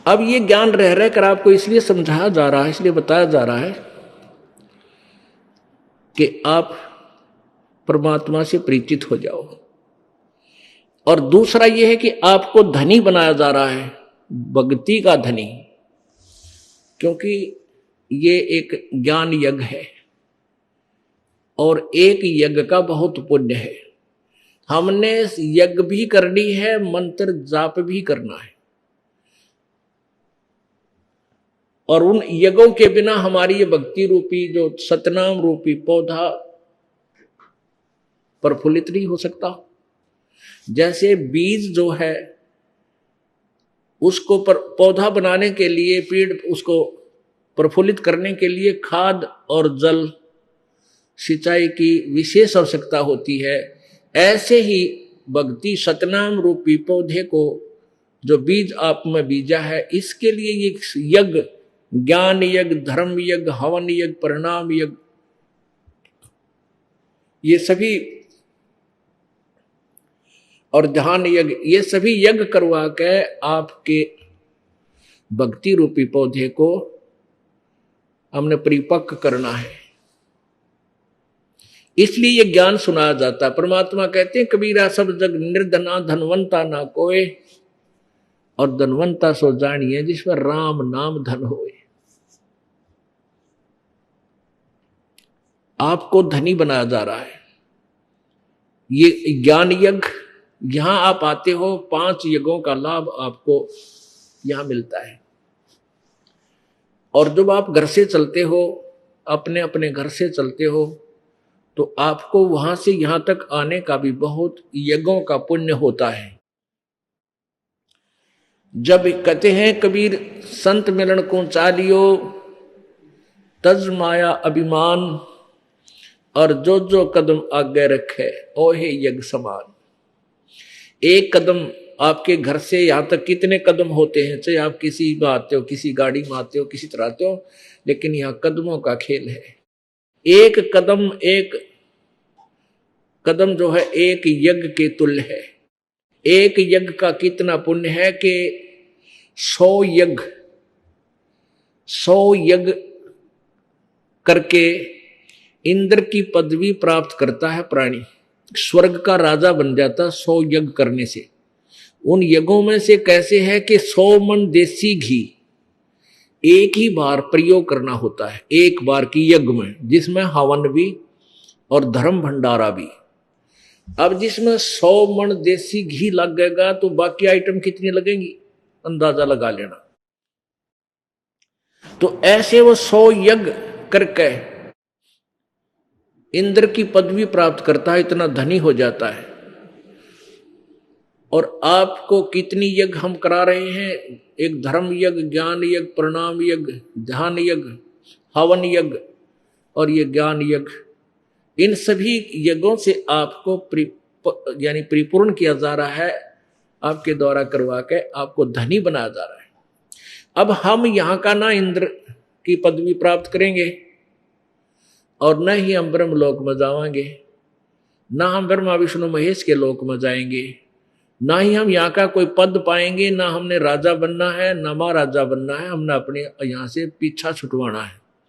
अब ये ज्ञान रह रह कर आपको इसलिए समझाया जा रहा है, इसलिए बताया जा रहा है कि आप परमात्मा से परिचित हो जाओ। और दूसरा यह है कि आपको धनी बनाया जा रहा है, भक्ति का धनी, क्योंकि ये एक ज्ञान यज्ञ है और एक यज्ञ का बहुत पुण्य है। हमने यज्ञ भी करनी है, मंत्र जाप भी करना है, और उन यज्ञों के बिना हमारी ये भक्ति रूपी जो सतनाम रूपी पौधा प्रफुल्लित नहीं हो सकता। जैसे बीज जो है उसको पौधा बनाने के लिए, पेड़ उसको प्रफुल्लित करने के लिए खाद और जल सिंचाई की विशेष आवश्यकता होती है। ऐसे ही भक्ति सतनाम रूपी पौधे को जो बीज आप में बीजा है, इसके लिए ये यज्ञ, ज्ञान यज्ञ, धर्म यज्ञ, हवन यज्ञ, परिणाम यज्ञ, ये सभी, और ध्यान यज्ञ, ये सभी यज्ञ करवा के आपके भक्ति रूपी पौधे को हमने परिपक्व करना है। इसलिए ये ज्ञान सुनाया जाता है। परमात्मा कहते हैं कबीरा सब जग निर्धना धनवंता ना कोय, और धनवंता सो जानिए जिसमें राम नाम धन होए। आपको धनी बनाया जा रहा है। ये ज्ञान यज्ञ, यहां आप आते हो, 5 यज्ञों का लाभ आपको यहां मिलता है। और जब आप घर से चलते हो, अपने अपने घर से चलते हो, तो आपको वहां से यहां तक आने का भी बहुत यज्ञों का पुण्य होता है। जब कहते हैं कबीर संत मिलन को चालियो, तज माया अभिमान, और जो जो कदम आगे रखे ओहे यज्ञ समान। एक कदम आपके घर से यहां तक कितने कदम होते हैं, चाहे आप किसी में आते हो, किसी गाड़ी में आते हो, किसी तरह आते हो, लेकिन यहां कदमों का खेल है। एक कदम जो है एक यज्ञ के तुल्य है। एक यज्ञ का कितना पुण्य है कि 100 यज्ञ करके इंद्र की पदवी प्राप्त करता है प्राणी, स्वर्ग का राजा बन जाता 100 यज्ञ करने से। उन यज्ञों में से कैसे है कि 100 मन देसी घी एक ही बार प्रयोग करना होता है, एक बार की यज्ञ में, जिसमें हवन भी और धर्म भंडारा भी। अब जिसमें 100 मन देसी घी लगेगा तो बाकी आइटम कितनी लगेंगी, अंदाजा लगा लेना। तो ऐसे वो 100 यज्ञ करके इंद्र की पदवी प्राप्त करता है, इतना धनी हो जाता है। और आपको कितनी यज्ञ हम करा रहे हैं, एक धर्म यज्ञ, ज्ञान यज्ञ, प्रणाम यज्ञ, ध्यान यज्ञ, हवन यज्ञ और ये ज्ञान यज्ञ। इन सभी यज्ञों से आपको यानी परिपूर्ण किया जा रहा है, आपके द्वारा करवा के आपको धनी बनाया जा रहा है। अब हम यहाँ का ना इंद्र की पदवी प्राप्त करेंगे और न ही हम ब्रह्मलोक में जाएंगे, ना हम ब्रह्मा विष्णु महेश के लोक में जाएंगे, ना ही हम यहाँ का कोई पद पाएंगे, ना हमने राजा बनना है, ना महाराजा बनना है। हमने अपने यहाँ से पीछा छुटवाना है।